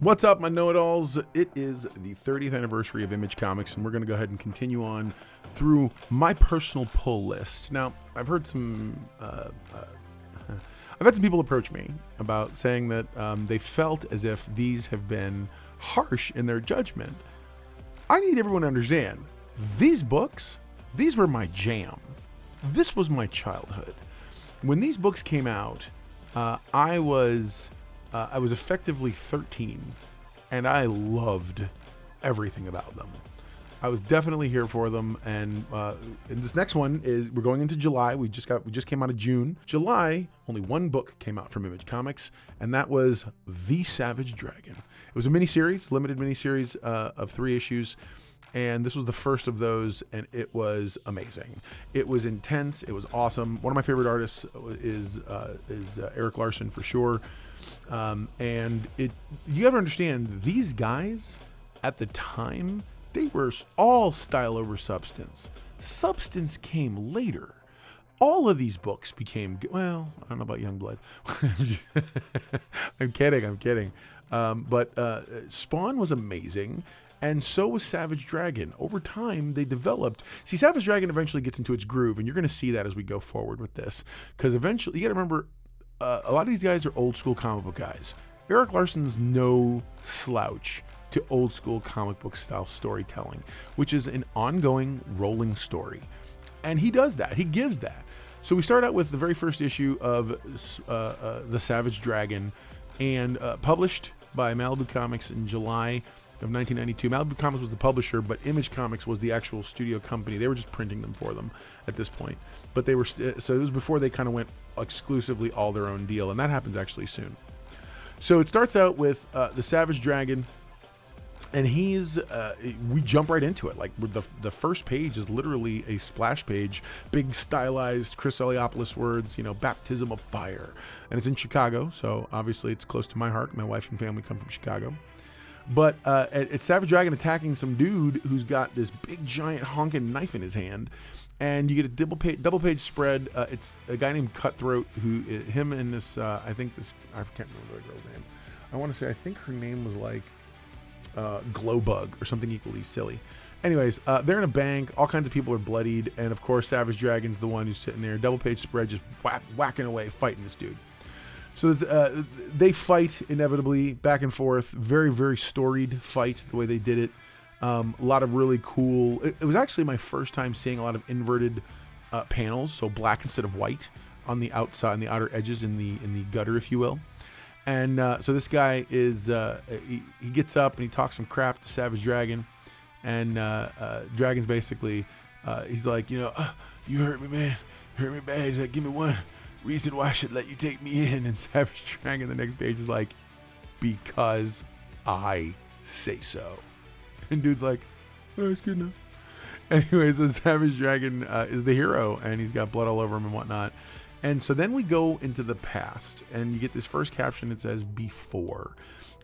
What's up, my know-it-alls? It is the 30th anniversary of Image Comics, and we're going to go ahead and continue on through my personal pull list. Now, I've heard some, I've had some people approach me about saying that they felt as if these have been harsh in their judgment. I need everyone to understand, these books, these were my jam. This was my childhood. When these books came out, I was effectively 13, and I loved everything about them. I was definitely here for them, and this next one is, we're going into July. We just came out of June. July, only one book came out from Image Comics, and that was The Savage Dragon. It was a miniseries, limited miniseries of 3 issues. And this was the first of those, and it was amazing. It was intense. It was awesome. One of my favorite artists is Erik Larsen, for sure. And you gotta understand, these guys at the time, they were all style over substance. Substance came later. All of these books became, well, I don't know about Youngblood. I'm kidding. But Spawn was amazing. And so was Savage Dragon. Over time, they developed. See, Savage Dragon eventually gets into its groove, and you're going to see that as we go forward with this. Because eventually, you got to remember, a lot of these guys are old school comic book guys. Erik Larsen's no slouch to old school comic book style storytelling, which is an ongoing rolling story. And he does that. He gives that. So we start out with the very first issue of The Savage Dragon, and published by Malibu Comics in July of 1992. Malibu Comics was the publisher, but Image Comics was the actual studio company. They were just printing them for them at this point. But they were so it was before they kind of went exclusively all their own deal, and that happens actually soon. So it starts out with the Savage Dragon, and we jump right into it. Like, the first page is literally a splash page, big stylized Chris Eliopoulos words, baptism of fire, and it's in Chicago, so obviously it's close to my heart. My wife and family come from Chicago. But it's Savage Dragon attacking some dude who's got this big giant honking knife in his hand, and you get a double page spread. It's a guy named Cutthroat, him and this I can't remember the girl's name. I want to say, I think her name was like Glowbug or something equally silly. Anyways, they're in a bank. All kinds of people are bloodied, and of course Savage Dragon's the one who's sitting there, double page spread, just whacking away, fighting this dude. So they fight inevitably back and forth. Very, very storied fight, the way they did it. A lot of really cool. It was actually my first time seeing a lot of inverted panels, so black instead of white on the outside, on the outer edges, in the gutter, if you will. And so this guy is he gets up and he talks some crap to Savage Dragon, and Dragon's basically he's like, you hurt me, man, hurt me bad. He's like, give me one reason why I should let you take me in. And Savage Dragon, the next page, is like, because I say so. And dude's like, oh, it's good enough. Anyways, so Savage Dragon is the hero, and he's got blood all over him and whatnot. And so then we go into the past, and you get this first caption that says before.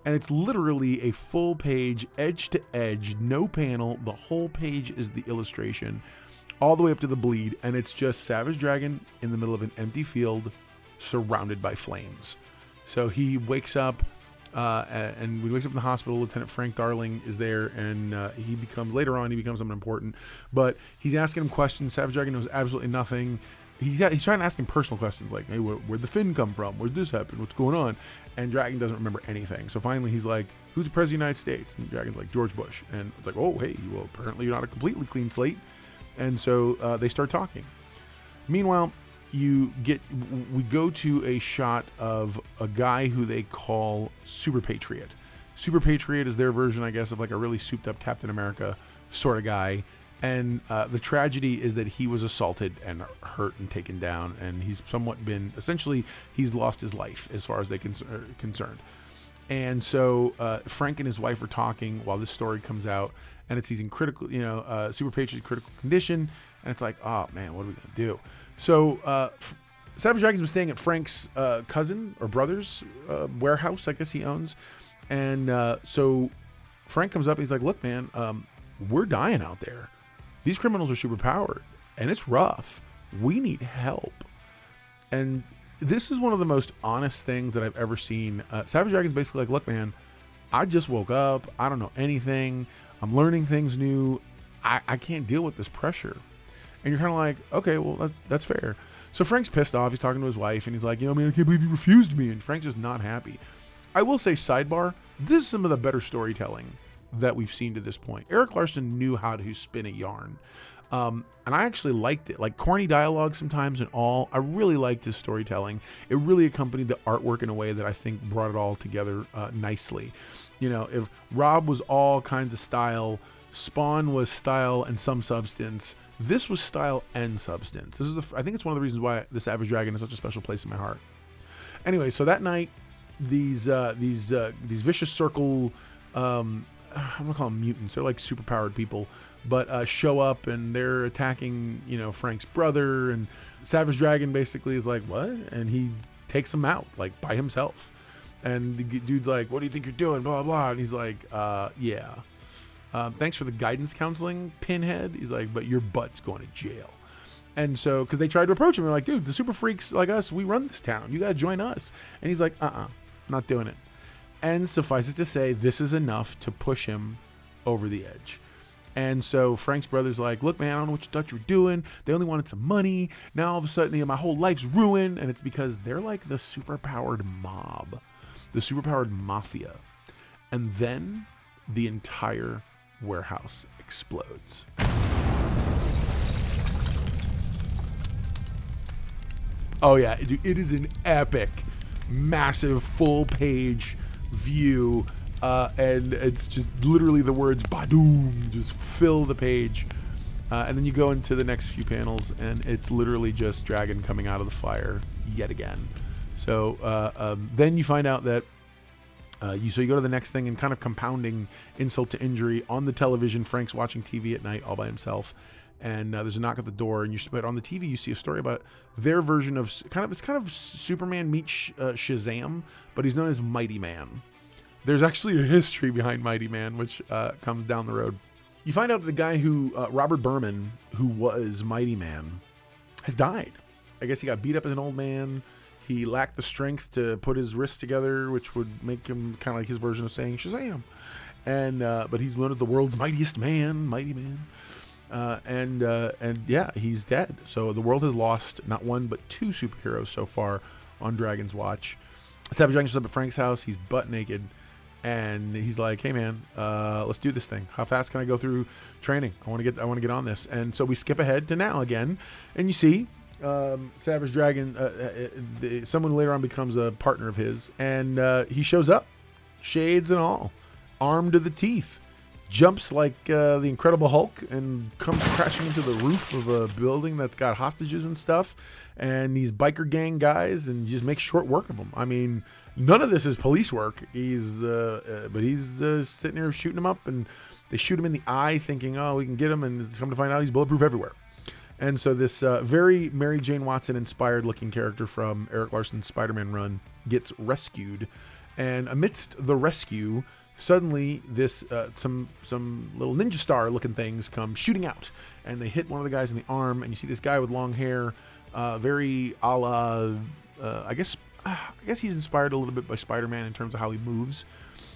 And it's literally a full page, edge to edge, no panel. The whole page is the illustration, all the way up to the bleed, and it's just Savage Dragon in the middle of an empty field surrounded by flames. So he wakes up, and when he wakes up in the hospital, Lieutenant Frank Darling is there, and later on he becomes someone important, but he's asking him questions. Savage Dragon knows absolutely nothing. He's trying to ask him personal questions like, hey, where'd the fin come from? Where'd this happen? What's going on? And Dragon doesn't remember anything. So finally he's like, who's the president of the United States? And Dragon's like, George Bush. And it's like, oh, hey, well, apparently you're not a completely clean slate. And so they start talking. Meanwhile, we go to a shot of a guy who they call Super Patriot. Super Patriot is their version, I guess, of like a really souped up Captain America sort of guy. And the tragedy is that he was assaulted and hurt and taken down, and he's he's lost his life as far as they're concerned. And so Frank and his wife are talking while this story comes out, and he's in critical, Super Patriot's critical condition, and it's like, oh man, what are we gonna do? So Savage Dragon's been staying at Frank's cousin or brother's warehouse, I guess he owns, and so Frank comes up and he's like, look, man, we're dying out there. These criminals are super powered, and it's rough. We need help. And this is one of the most honest things that I've ever seen. Savage Dragon's basically like, look, man, I just woke up. I don't know anything. I'm learning things new. I can't deal with this pressure. And you're kind of like, okay, well, that's fair. So Frank's pissed off. He's talking to his wife, and he's like, man, I can't believe you refused me. And Frank's just not happy. I will say, sidebar, this is some of the better storytelling that we've seen to this point. Erik Larsen knew how to spin a yarn. And I actually liked it. Like corny dialogue sometimes and all. I really liked his storytelling. It really accompanied the artwork in a way that I think brought it all together nicely. If Rob was all kinds of style, Spawn was style and some substance. This was style and substance. I think it's one of the reasons why the Savage Dragon is such a special place in my heart. Anyway, so that night, these vicious circle, I'm gonna call them mutants. They're like superpowered people, but show up and they're attacking, Frank's brother. And Savage Dragon basically is like, what? And he takes them out like by himself. And the dude's like, what do you think you're doing? Blah, blah, blah. And he's like, yeah. Thanks for the guidance counseling, Pinhead. He's like, but your butt's going to jail. And so, because they tried to approach him, they're like, dude, the super freaks like us, we run this town. You got to join us. And he's like, not doing it. And suffice it to say, this is enough to push him over the edge. And so Frank's brother's like, look, man, I don't know what you thought you were doing. They only wanted some money. Now all of a sudden, my whole life's ruined. And it's because they're like the superpowered mob, the superpowered mafia. And then the entire warehouse explodes. Oh yeah, it is an epic, massive, full-page view, and it's just literally the words "Badoom" just fill the page, and then you go into the next few panels, and it's literally just Dragon coming out of the fire yet again. So then you find out that. So you go to the next thing, and kind of compounding insult to injury on the television. Frank's watching TV at night all by himself, and there's a knock at the door. And but on the TV, you see a story about their version of it's kind of Superman meets Shazam, but he's known as Mighty Man. There's actually a history behind Mighty Man, which comes down the road. You find out the guy who Robert Berman, who was Mighty Man, has died. I guess he got beat up as an old man. He lacked the strength to put his wrists together, which would make him kind of like his version of saying Shazam. And but he's one of the world's mightiest man, Mighty Man. And yeah, he's dead. So the world has lost not one but two superheroes so far on Dragon's Watch. Savage Dragon shows up at Frank's house. He's butt naked, and he's like, "Hey man, let's do this thing. How fast can I go through training? I want to get on this." And so we skip ahead to now again, and you see. Savage Dragon, someone later on becomes a partner of his, and he shows up, shades and all, armed to the teeth, jumps like the Incredible Hulk, and comes crashing into the roof of a building that's got hostages and stuff, and these biker gang guys, and just makes short work of them. I mean, none of this is police work. But he's sitting here shooting them up, and they shoot him in the eye, thinking, oh, we can get him, and come to find out he's bulletproof everywhere. And so this very Mary Jane Watson inspired looking character from Erik Larsen's Spider-Man run gets rescued. And amidst the rescue, suddenly this some little ninja star looking things come shooting out. And they hit one of the guys in the arm. And you see this guy with long hair, very a la, I guess he's inspired a little bit by Spider-Man in terms of how he moves.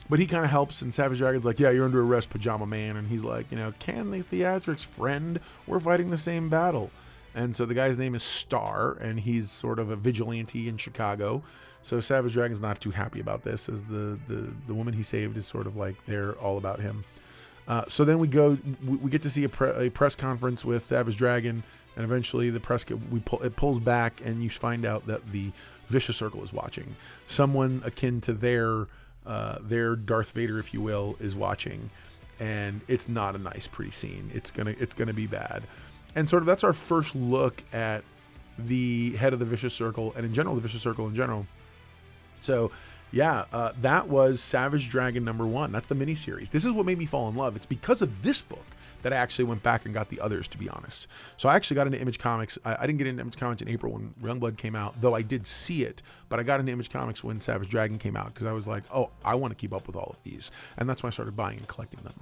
But he kind of helps, and Savage Dragon's like, yeah, you're under arrest, Pajama Man. And he's like, can the theatrics, friend? We're fighting the same battle. And so the guy's name is Star, and he's sort of a vigilante in Chicago. So Savage Dragon's not too happy about this, as the woman he saved is sort of like, they're all about him. So then we get to see a press conference with Savage Dragon, and eventually the press it pulls back, and you find out that the Vicious Circle is watching. Someone akin to their Darth Vader, if you will, is watching, and it's not a nice, pretty scene. It's gonna be bad, and sort of that's our first look at the head of the Vicious Circle, and in general, the Vicious Circle in general. So, yeah, that was Savage Dragon #1. That's the miniseries. This is what made me fall in love. It's because of this book that I actually went back and got the others, to be honest. So I actually got into Image Comics. I didn't get into Image Comics in April when Youngblood came out, though I did see it. But I got into Image Comics when Savage Dragon came out, because I was like, oh, I want to keep up with all of these. And that's when I started buying and collecting them.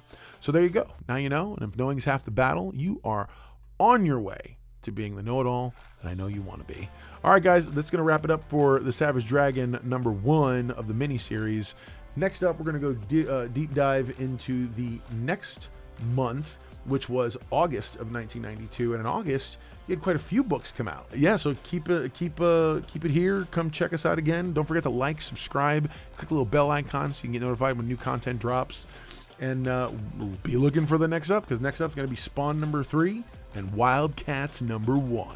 So there you go. Now you know, and if knowing is half the battle, you are on your way to being the know-it-all that I know you want to be. All right, guys, that's going to wrap it up for the Savage Dragon #1 of the miniseries. Next up, we're going to go deep dive into the next month, which was August of 1992. And in August, you had quite a few books come out. Yeah, so keep it here. Come check us out again. Don't forget to like, subscribe, click the little bell icon so you can get notified when new content drops. And we'll be looking for the next up, because next up is going to be Spawn number 3 and Wildcats number 1.